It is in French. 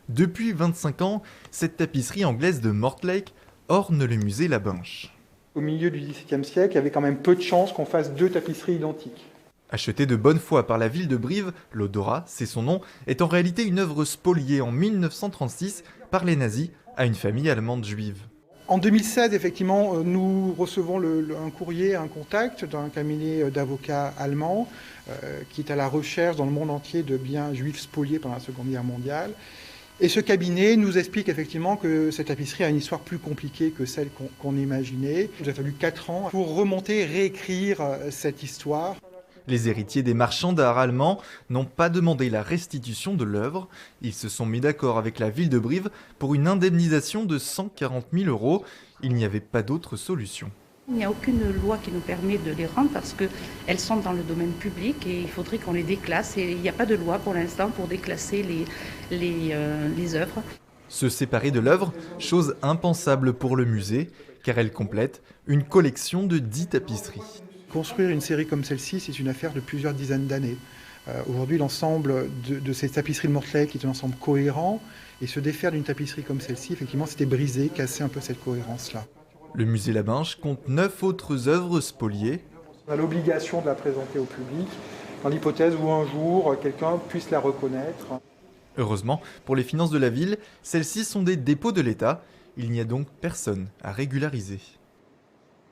Depuis 25 ans, cette tapisserie anglaise de Mortlake orne le musée La Binche. Au milieu du XVIIe siècle, il y avait quand même peu de chances qu'on fasse deux tapisseries identiques. Achetée de bonne foi par la ville de Brive, l'Odora, c'est son nom, est en réalité une œuvre spoliée en 1936 par les nazis à une famille allemande juive. En 2016, effectivement, nous recevons un courrier, un contact d'un cabinet d'avocats allemands qui est à la recherche dans le monde entier de biens juifs spoliés pendant la Seconde Guerre mondiale. Et ce cabinet nous explique effectivement que cette tapisserie a une histoire plus compliquée que celle qu'on imaginait. Il nous a fallu 4 ans pour remonter et réécrire cette histoire. Les héritiers des marchands d'art allemands n'ont pas demandé la restitution de l'œuvre. Ils se sont mis d'accord avec la ville de Brive pour une indemnisation de 140 000 €. Il n'y avait pas d'autre solution. Il n'y a aucune loi qui nous permet de les rendre parce qu'elles sont dans le domaine public et il faudrait qu'on les déclasse. Et il n'y a pas de loi pour l'instant pour déclasser les œuvres. Se séparer de l'œuvre, chose impensable pour le musée, car elle complète une collection de 10 tapisseries. Construire une série comme celle-ci, c'est une affaire de plusieurs dizaines d'années. Aujourd'hui, l'ensemble de ces tapisseries de Mortlake est un ensemble cohérent, et se défaire d'une tapisserie comme celle-ci, effectivement, c'était briser, casser un peu cette cohérence-là. Le musée La Binche compte 9 autres œuvres spoliées. On a l'obligation de la présenter au public, dans l'hypothèse où un jour, quelqu'un puisse la reconnaître. Heureusement, pour les finances de la ville, celles-ci sont des dépôts de l'État. Il n'y a donc personne à régulariser.